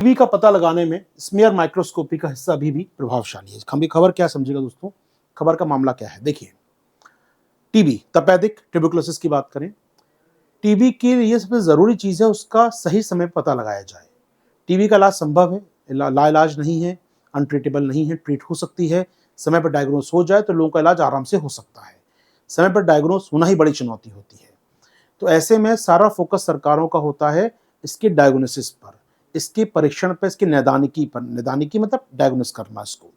TB का पता लगाने में स्मीयर माइक्रोस्कोपी का हिस्सा अभी भी प्रभावशाली है। हम खबर क्या समझेगा दोस्तों, खबर का मामला क्या है। देखिए, टीबी तपेदिक ट्यूबरकुलोसिस की बात करें, टीबी के लिए सबसे जरूरी चीज है उसका सही समय पता लगाया जाए। टीबी का इलाज संभव है, लाइलाज नहीं है, अनट्रीटेबल नहीं है, ट्रीट हो सकती है। समय पर डायग्नोस हो जाए तो लोगों का इलाज आराम से हो सकता है। समय पर डायग्नोस होना ही बड़ी चुनौती होती है। तो ऐसे में सारा फोकस सरकारों का होता है इसके डायग्नोसिस पर, इसके परीक्षण पर, इसकी नैदानिकी पर। नैदानिकी मतलब डायग्नोस करना इसको।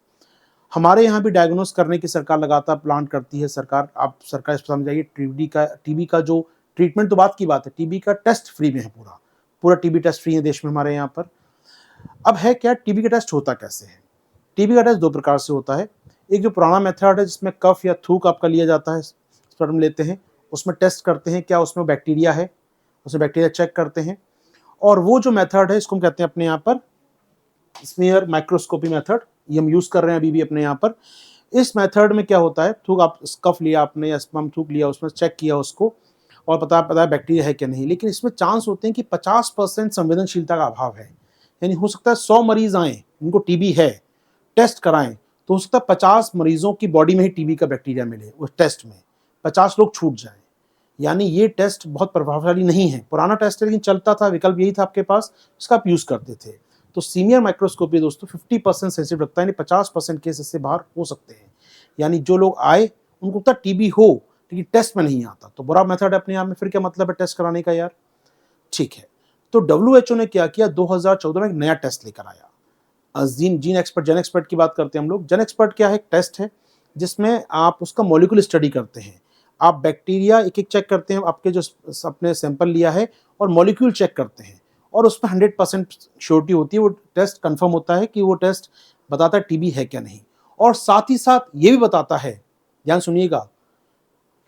हमारे यहाँ भी डायग्नोस करने की सरकार लगातार प्लान करती है। सरकार, आप सरकार समझाइए, टीबी का जो ट्रीटमेंट तो बात की बात है, टीबी का टेस्ट फ्री में है, पूरा पूरा टीबी टेस्ट फ्री है देश में हमारे यहाँ पर। अब है क्या, टीबी का टेस्ट होता कैसे है। टीबी का टेस्ट दो प्रकार से होता है। एक जो पुराना मेथड है जिसमें कफ या थूक आपका लिया जाता है, स्पर्म लेते हैं, उसमें टेस्ट करते हैं क्या उसमें बैक्टीरिया है, उसमें बैक्टीरिया चेक करते हैं। और वो जो मेथड है इसको हम कहते हैं अपने यहाँ पर स्मीयर माइक्रोस्कोपी मेथड, ये हम यूज कर रहे हैं अभी भी अपने यहाँ पर। इस मेथड में क्या होता है, थूक आप कफ लिया आपने या स्पर्म थूक लिया, उसमें चेक किया उसको और पता है बैक्टीरिया है क्या नहीं। लेकिन इसमें चांस होते हैं कि 50% संवेदनशीलता का अभाव है। यानी हो सकता है 100 मरीज आए उनको टीबी है, टेस्ट कराएं तो हो सकता है 50 मरीजों की बॉडी में ही टीबी का बैक्टीरिया मिले उस टेस्ट में, 50 लोग छूट जाएं। यानी ये टेस्ट बहुत प्रभावशाली नहीं है। पुराना टेस्ट है लेकिन चलता था, विकल्प यही था आपके पास, इसका आप यूज करते थे। तो सीनियर माइक्रोस्कोपी दोस्तों 50% सेंसिटिव रखता है, यानी 50% केस इससे बाहर हो सकते हैं। यानी जो लोग आए उनको तो टीबी हो लेकिन टेस्ट में नहीं आता, तो बुरा मेथड है अपने आप में। फिर क्या मतलब है टेस्ट कराने का यार, ठीक है। तो WHO ने क्या किया, 2014 में एक नया टेस्ट लेकर आया। जीन एक्सपर्ट, जेन एक्सपर्ट की बात करते हैं हम लोग। जेन एक्सपर्ट क्या है, एक टेस्ट है जिसमें आप उसका मॉलिक्यूल स्टडी करते हैं। आप बैक्टीरिया एक एक चेक करते हैं, आपके जो अपने सैंपल लिया है, और मॉलिक्यूल चेक करते हैं, और उसमें 100% श्योरिटी होती है। वो टेस्ट कंफर्म होता है कि वो टेस्ट बताता है टीबी है क्या नहीं। और साथ ही साथ ये भी बताता है, ध्यान सुनिएगा,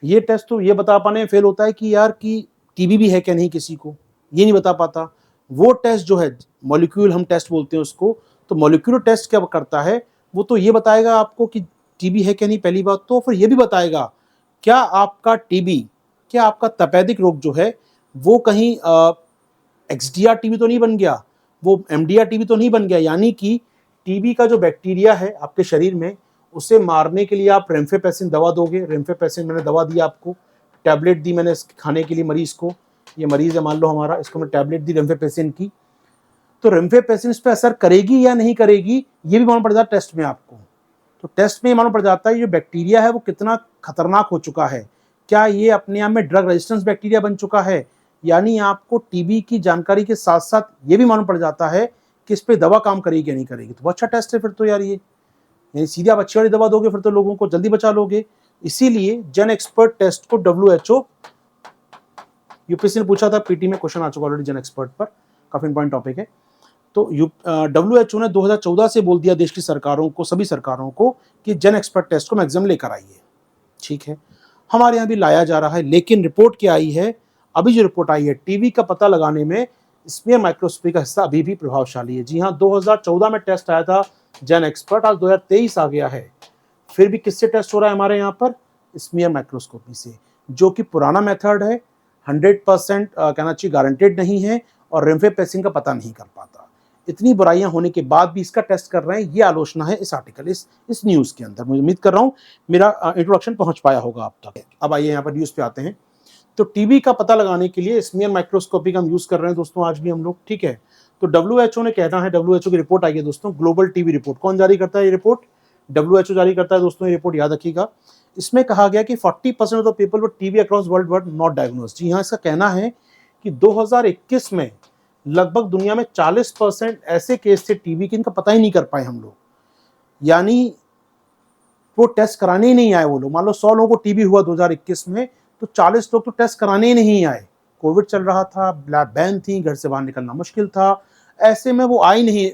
ये टेस्ट तो ये बता पाने में फेल होता है कि यार कि टीबी भी है क्या नहीं, किसी को ये नहीं बता पाता। वो टेस्ट जो है मॉलिक्यूल हम टेस्ट बोलते हैं उसको, तो मॉलिक्यूलर टेस्ट क्या करता है, वो तो ये बताएगा आपको कि टीबी है क्या नहीं पहली बात तो, फिर ये भी बताएगा क्या आपका टीबी, क्या आपका तपेदिक रोग जो है वो कहीं एक्सडीआर टीबी तो नहीं बन गया, वो एमडीआर टीबी तो नहीं बन गया। यानी कि टीबी का जो बैक्टीरिया है आपके शरीर में, उसे मारने के लिए आप रेमफेपेसिन दवा दोगे। रेमफेपेसिन मैंने दवा दी आपको, टैबलेट दी मैंने खाने के लिए मरीज को। ये मरीज है मान लो हमारा, इसको मैं टैबलेट दी रेमफेपेसिन की, तो रेमफेपेसिन इस पर असर करेगी या नहीं करेगी ये भी मालूम पड़ जाता है टेस्ट में आपको। तो टेस्ट में मालूम पड़ जाता है ये बैक्टीरिया है वो कितना खतरनाक हो चुका है, क्या ये अपने आप में ड्रग रेजिस्टेंस बैक्टीरिया बन चुका है। यानी आपको टीबी की जानकारी के साथ साथ ये भी मालूम पड़ जाता है कि इस पे दवा काम करेगी या नहीं करेगी। तो अच्छा टेस्ट है फिर तो यार ये, यानी सीधे आप अच्छी वाली दवा दोगे फिर तो लोगों को जल्दी बचा लोगे। इसीलिए जेन एक्सपर्ट टेस्ट को WHO, यूपीएससी ने पूछा था, पीटी में क्वेश्चन आ चुका ऑलरेडी जेन एक्सपर्ट पर, काफी इंपॉर्टेंट टॉपिक है। तो WHO ने 2014 से बोल दिया देश की सरकारों को, सभी सरकारों को, कि जेन एक्सपर्ट टेस्ट को मैक्सिमम लेकर आइए। ठीक है, हमारे यहाँ भी लाया जा रहा है। लेकिन रिपोर्ट क्या आई है, अभी जो रिपोर्ट आई है, टीबी का पता लगाने में स्मीयर माइक्रोस्कोपी का हिस्सा अभी भी प्रभावशाली है। जी हाँ, 2014 में टेस्ट आया था जेन एक्सपर्ट, आज 2023 आ गया है, फिर भी किससे टेस्ट हो रहा है हमारे यहाँ पर, स्मीयर माइक्रोस्कोपी से, जो कि पुराना मेथड है, 100% कहना चाहिए गारंटेड नहीं है, और रेमफेपेसिन का पता नहीं कर पाता। इतनी बुराइयां होने के बाद भी इसका टेस्ट कर रहे हैं, ये आलोचना है इस आर्टिकल, इस न्यूज के अंदर। मुझे उम्मीद कर रहा हूं मेरा इंट्रोडक्शन पहुंच पाया होगा आप तक। अब आइए यहाँ पर न्यूज पे आते हैं। तो टीबी का पता लगाने के लिए स्मीयर माइक्रोस्कोपी का हम यूज कर रहे हैं दोस्तों आज भी हम लोग, ठीक है। तो WHO ने कहना है, WHO की रिपोर्ट आई है दोस्तों, ग्लोबल टीबी रिपोर्ट। कौन जारी करता है ये रिपोर्ट, WHO जारी करता है दोस्तों ये रिपोर्ट, याद रखिएगा। इसमें कहा गया कि 40% of the people with TB across world were not diagnosed. जी हाँ, इसका कहना है कि 2021 में लगभग दुनिया में 40% ऐसे केस थे टीबी के इनका पता ही नहीं कर पाए हम लोग। यानी वो टेस्ट कराने ही नहीं आए वो लोग। मान लो 100 लोगों को टीबी हुआ 2021 में, तो 40 लोग तो टेस्ट कराने ही नहीं आए। कोविड चल रहा था, बैन थी, घर से बाहर निकलना मुश्किल था, ऐसे में वो आए नहीं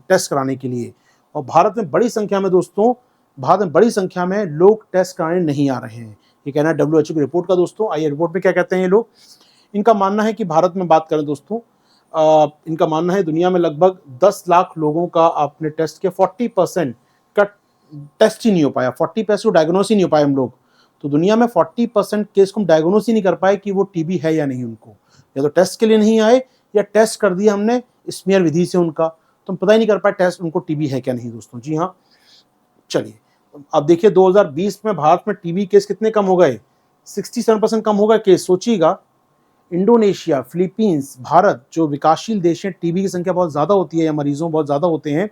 टेस्ट कराने के लिए। और भारत में बड़ी संख्या में दोस्तों, भारत में बड़ी संख्या में लोग टेस्ट कराने नहीं आ रहे हैं, ये कहना है WHO की रिपोर्ट का दोस्तों। आइए रिपोर्ट में क्या कहते हैं ये लोग। इनका मानना है कि भारत में बात करें दोस्तों, इनका मानना है दुनिया में लगभग 10 लाख लोगों का आपने टेस्ट किया, 40% का टेस्ट ही नहीं हो पाया, 40% को डायग्नोस ही नहीं हो पाए हम लोग। तो दुनिया में 40% केस को हम डायग्नोस ही नहीं कर पाए कि वो टीबी है या नहीं उनको, या तो टेस्ट के लिए नहीं आए या टेस्ट कर दिया हमने स्मीयर विधि से उनका, तो हम पता ही नहीं कर पाए टेस्ट उनको टीबी है क्या नहीं दोस्तों। जी हाँ, चलिए अब देखिए 2020 में भारत में टीबी केस कितने कम हो गए, 67% कम हो गए केस। सोचिएगा इंडोनेशिया, फिलीपींस, भारत जो विकासशील देश हैं, टीबी की संख्या बहुत ज़्यादा होती है या मरीजों बहुत ज़्यादा होते हैं,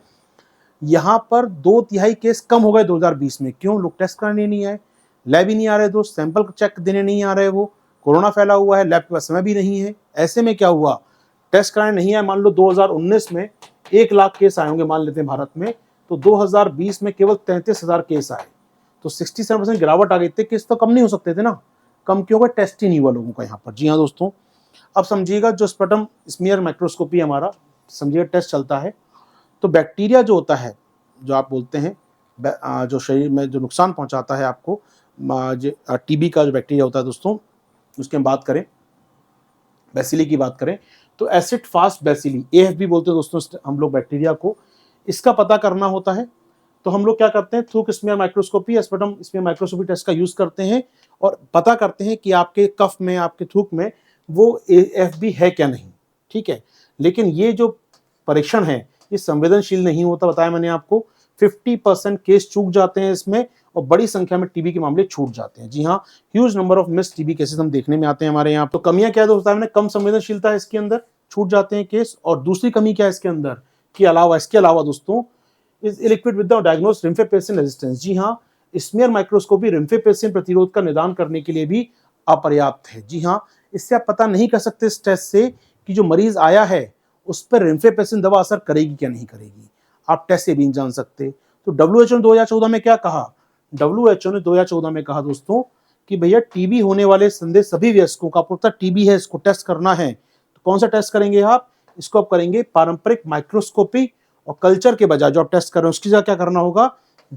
यहाँ पर 2/3 केस कम हो गए 2020 में। क्यों? लोग टेस्ट कराने नहीं आए, लैब ही नहीं आ रहे दोस्त, सैंपल चेक देने नहीं आ रहे, वो कोरोना फैला हुआ है, लैब के पास समय भी नहीं है। ऐसे में क्या हुआ, टेस्ट कराने नहीं आए। मान लो 2019 में 1 लाख केस आए होंगे मान लेते हैं भारत में, तो 2020 में केवल 33,000 केस आए, तो 67% गिरावट आ गई। इतने केस तो कम नहीं हो सकते थे ना, कम क्यों? टेस्ट ही नहीं हुआ लोगों का यहाँ पर। जी हाँ दोस्तों, अब समझिएगा जो स्पटम स्मीयर माइक्रोस्कोपी हमारा समझिएगा टेस्ट चलता है, तो बैक्टीरिया जो होता है, जो आप बोलते हैं जो शरीर में जो नुकसान पहुंचाता है आपको, टीबी का जो बैक्टीरिया होता है दोस्तों, उसकी हम बात करें, बैसिली की बात करें, तो एसिड फास्ट बैसिली, एएफबी बोलते हैं दोस्तों हम लोग बैक्टीरिया को। इसका पता करना होता है तो हम लोग क्या करते हैं, थूक smear microscopy, sputum smear microscopy test का यूज करते हैं और पता करते हैं कि आपके कफ में, आपके थूक में वो एएफबी है क्या नहीं। ठीक है, लेकिन ये जो परीक्षण है ये संवेदनशील नहीं होता, बताया मैंने आपको। 50% केस चूक जाते हैं इसमें और बड़ी संख्या में टीबी के मामले छूट जाते हैं। जी हाँ, huge number of miss TB cases हम देखने में आते हैं हमारे यहाँ। तो कमियां क्या दोस्तों, मैंने कम संवेदनशीलता है इसके अंदर, छूट जाते हैं केस। और दूसरी कमी क्या है इसके अंदर, इसके अलावा दोस्तों, is illiquid with the diagnose rifampicin resistance. जी हाँ, स्मीयर माइक्रोस्कोपी रिम्फेपेसिन प्रतिरोध का निदान करने के लिए भी अपर्याप्त है। जी हाँ, इससे आप पता नहीं कर सकते इस टेस्ट से कि जो मरीज आया है उस पर रिम्फेपेसिन दवा असर करेगी क्या नहीं करेगी, आप टेस्ट से भी नहीं जान सकते। तो WHO ने 2014 में क्या कहा, WHO ने 2014 में कहा दोस्तों कि भैया टीबी होने वाले संदेह सभी वयस्कों का, आपको पता टीबी है, इसको टेस्ट करना है, तो कौन सा टेस्ट करेंगे आप, इसको आप करेंगे पारंपरिक माइक्रोस्कोपी, और कल्चर के बजाय जो आप टेस्ट कर रहे हो उसकी जगह क्या करना होगा,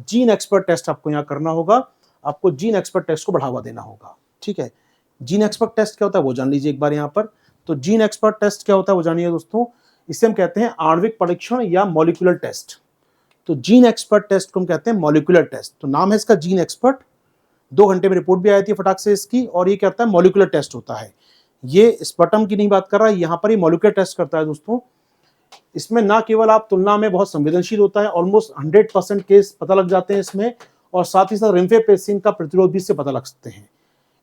जीन एक्सपर्ट टेस्ट आपको यहाँ करना होगा। आपको जीन एक्सपर्ट टेस्ट को बढ़ावा देना होगा। ठीक है, जीन एक्सपर्ट टेस्ट क्या होता है वो जान लीजिए एक बार यहाँ पर। तो जीन एक्सपर्ट टेस्ट क्या होता है वो जानिए दोस्तों, इसे हम कहते हैं आणविक परीक्षण या मॉलिक्यूलर टेस्ट। तो जीन एक्सपर्ट टेस्ट को हम कहते हैं मॉलिक्यूलर टेस्ट, तो नाम है इसका जीन एक्सपर्ट। 2 घंटे में रिपोर्ट भी आई थी फटाक से इसकी, और ये कहता है मॉलिक्यूलर टेस्ट होता है। ये स्पटम की नहीं बात कर रहा है, यहाँ पर ये मॉलिक्यूलर टेस्ट करता है दोस्तों। इसमें ना केवल आप तुलना में बहुत संवेदनशील होता है, ऑलमोस्ट 100% केस पता लग जाते हैं इसमें, और साथ ही साथ रिम्फेपेसिन का प्रतिरोध भी इससे पता लग सकते हैं।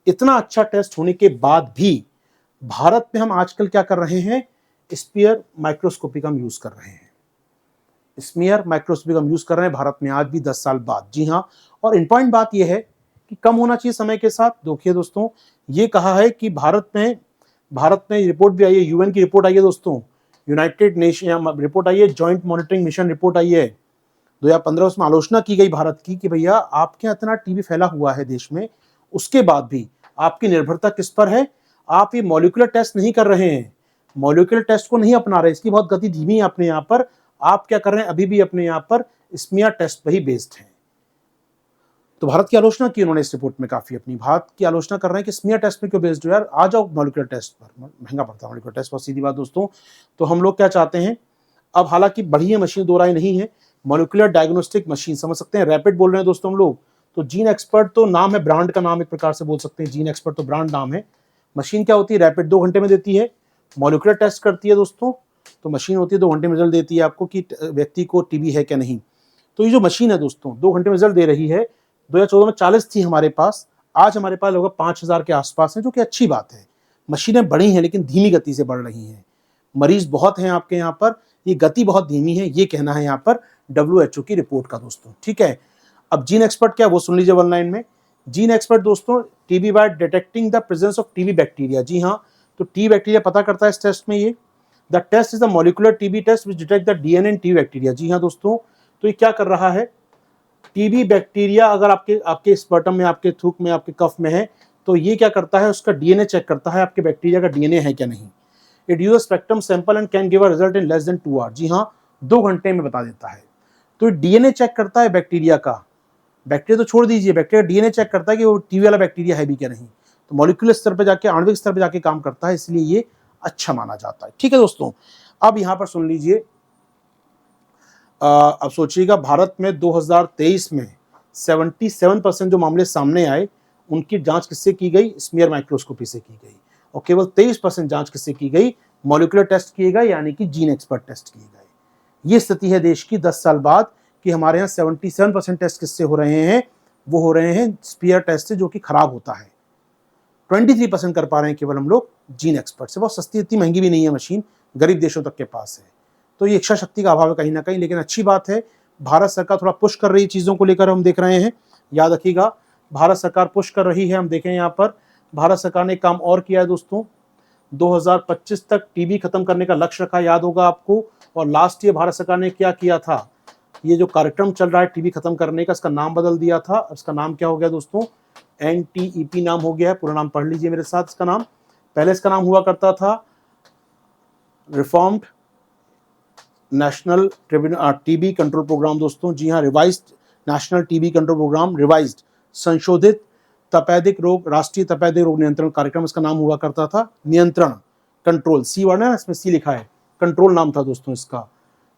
इतना अच्छा टेस्ट होने के बाद भी भारत में हम आजकल क्या कर रहे हैं, स्मीयर माइक्रोस्कोपी का हम यूज कर रहे हैं। स्मीयर माइक्रोस्कोपी का हम यूज कर रहे हैं भारत में आज भी 10 साल बाद। जी हाँ, और इंपॉर्टेंट बात यह है कि कम होना चाहिए समय के साथ। देखिए दोस्तों, ये कहा है कि भारत में रिपोर्ट भी आई है, यूएन की रिपोर्ट आई है दोस्तों, यूनाइटेड नेशन रिपोर्ट आई है, जॉइंट मॉनिटरिंग मिशन रिपोर्ट आई है 2015, उसमें आलोचना की गई भारत की कि भैया आपके यहाँ इतना टीबी फैला हुआ है देश में, उसके बाद भी आपकी निर्भरता किस पर है, आप ये मॉलिक्यूलर टेस्ट नहीं कर रहे हैं, मॉलिक्यूलर टेस्ट को नहीं अपना रहे, इसकी बहुत गति धीमी है अपने यहाँ पर। आप क्या कर रहे हैं, अभी भी अपने यहाँ पर स्मीयर टेस्ट पर ही बेस्ड हैं। तो भारत की आलोचना की उन्होंने इस रिपोर्ट में काफी, अपनी भारत की आलोचना कर रहे हैं कि स्मीयर टेस्ट पे क्यों बेस्ड हो यार, आ जाओ मॉलिक्यूलर टेस्ट पर, महंगा पड़ता है मॉलिक्यूलर टेस्ट, बहुत सीधी बात दोस्तों। तो हम लोग क्या चाहते हैं, अब हालांकि बढ़िया मशीन, दो राय नहीं है, मॉलिक्यूलर डायग्नोस्टिक मशीन समझ सकते हैं, रैपिड बोल रहे हैं दोस्तों हम लोग। तो जीन एक्सपर्ट तो नाम है, ब्रांड का नाम एक प्रकार से बोल सकते हैं, जीन एक्सपर्ट तो ब्रांड नाम है। मशीन क्या होती है, रैपिड 2 घंटे में देती है, मॉलिक्यूलर टेस्ट करती है दोस्तों। तो मशीन होती है 2 घंटे में रिजल्ट देती है आपको कि व्यक्ति को टीबी है क्या नहीं। तो ये जो मशीन है दोस्तों 2 घंटे में रिजल्ट दे रही है, 2014 में 40 थी हमारे पास, आज हमारे पास लगभग 5000 के आसपास है, जो कि अच्छी बात है। मशीनें बड़ी हैं लेकिन धीमी गति से बढ़ रही हैं, मरीज बहुत हैं आपके यहाँ पर, ये गति बहुत धीमी है, ये कहना है यहाँ पर WHO की रिपोर्ट का दोस्तों। ठीक है, अब जीन एक्सपर्ट क्या वो सुन लीजिए 1 लाइन में। जीन एक्सपर्ट दोस्तों, TB by detecting the presence of TB bacteria. जी हाँ, तो टी बैक्टीरिया पता करता है इस टेस्ट में। ये the test is the molecular TB test which detect the DNA in T bacteria. जी हाँ दोस्तों, तो ये क्या कर रहा है, टीबी बैक्टीरिया अगर आपके स्पर्टम में, आपके थूक में, आपके कफ में है, तो ये क्या करता है, उसका डीएनए चेक करता है, आपके बैक्टीरिया का डीएनए है क्या नहीं। It use spectrum sample and can give a result in less than 2 hour. जी हाँ, 2 घंटे में बता देता है। तो डीएनए चेक करता है बैक्टीरिया का, बैक्टीरिया तो छोड़ दीजिए, बैक्टीरिया डीएनए चेक करता है कि वो टीबी वाला बैक्टीरिया है भी क्या नहीं। तो मॉलिक्यूलर स्तर पर जाके, आणविक स्तर पर जाके काम करता है, इसलिए ये अच्छा माना जाता है। ठीक है दोस्तों, अब यहां पर सुन लीजिए, अब सोचिएगा भारत में 2023 में 77% जो मामले सामने आए उनकी जांच किससे की गई, स्मीयर माइक्रोस्कोपी से की गई, और केवल 23% जांच किससे की गई, मॉलिक्यूलर टेस्ट किए गए, यानी कि जीन एक्सपर्ट टेस्ट किए गए। ये स्थिति है देश की 10 साल बाद कि हमारे यहाँ 77% टेस्ट किससे हो रहे हैं, वो हो रहे हैं स्पीयर टेस्ट से, जो कि खराब होता है। 23% कर पा रहे हैं केवल हम लोग जीन एक्सपर्ट से। बहुत सस्ती, इतनी महंगी भी नहीं है मशीन, गरीब देशों तक के पास है। तो ये इच्छा शक्ति का अभाव है कहीं ना कहीं, लेकिन अच्छी बात है भारत सरकार थोड़ा पुश कर रही है चीज़ों को लेकर, हम देख रहे हैं। याद रखिएगा, भारत सरकार पुश कर रही है। हम देखें यहाँ पर भारत सरकार ने एक काम और किया है दोस्तों, 2025 तक टीबी खत्म करने का लक्ष्य रखा, याद होगा आपको। और लास्ट ईयर भारत सरकार ने क्या किया था, ये जो कार्यक्रम चल रहा है टीबी खत्म करने का, इसका नाम बदल दिया था। इसका नाम क्या हो गया दोस्तों, NTEP नाम हो गया है। पूरा नाम पढ़ लीजिए मेरे साथ इसका नाम। पहले इसका नाम हुआ करता था reformed national TB control programme दोस्तों। जी हाँ, revised national TB control programme, revised संशोधित तपेदिक रोग, राष्ट्रीय तपेदिक रोग नियंत्रण कार्यक्रम इसका नाम हुआ करता था। नियंत्रण, कंट्रोल, सी वर्ड है, इसमें सी लिखा है, कंट्रोल नाम था दोस्तों इसका,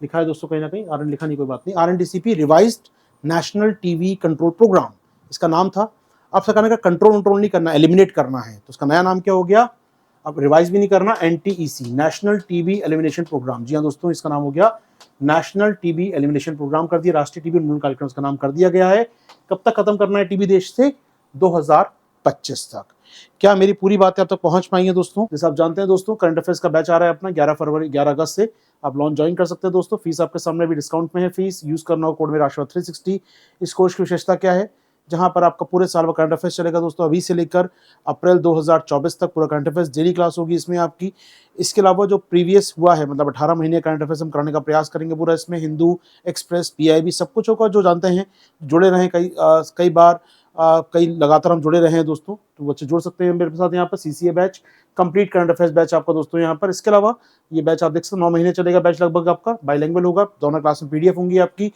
लिखा है दोस्तों कहीं ना कहीं, RN लिखा नहीं, कोई बात नहीं। RNTCP revised national TB control programme इसका नाम था। अब सरकार ने कहा कंट्रोल नहीं करना, एलिमिनेट करना है, तो इसका नया नाम क्या हो गया, अब रिवाइज भी नहीं करना, NTEC national TB elimination programme. जी हाँ दोस्तों, इसका नाम हो गया नेशनल टीबी एलिमिनेशन प्रोग्राम कर दिया, राष्ट्रीय टीबी उन्मूलन कार्यक्रम इसका नाम कर दिया गया है। कब तक खत्म करना है टीबी देश से, 2025 तक। क्या मेरी पूरी बातें आप तक पहुंच पाई हैं दोस्तों? जैसे आप जानते हैं दोस्तों, करंट अफेयर्स का बैच आ रहा है अपना 11 अगस्त से, आप लॉन्च ज्वाइन कर सकते हैं दोस्तों। फीस आपके सामने भी डिस्काउंट में है, फीस यूज करना हो कोड में राष्ट्रवाद 360। इस कोर्स की विशेषता क्या है, जहां पर आपका पूरे साल का करंट अफेयर्स चलेगा दोस्तों, अभी से लेकर अप्रैल 2024 तक पूरा करंट अफेयर्स, डेली क्लास होगी इसमें आपकी। इसके अलावा जो प्रीवियस हुआ है, मतलब 18 महीने करंट अफेयर्स हम कराने का प्रयास करेंगे पूरा इसमें, हिंदू, एक्सप्रेस, PIB सब कुछ होगा। जो जानते हैं जुड़े रहें, कई बार कई लगातार हम जुड़े रहे हैं दोस्तों, तो बच्चे जुड़ सकते हैं मेरे साथ यहाँ पर। CCA batch, complete current affairs batch आपका दोस्तों यहाँ पर। इसके अलावा ये बैच आप देख सकते हैं 9 महीने चलेगा बैच, लगभग आपका बाइलैंग्वेज होगा, दोनों क्लास में PDF होंगी आपकी।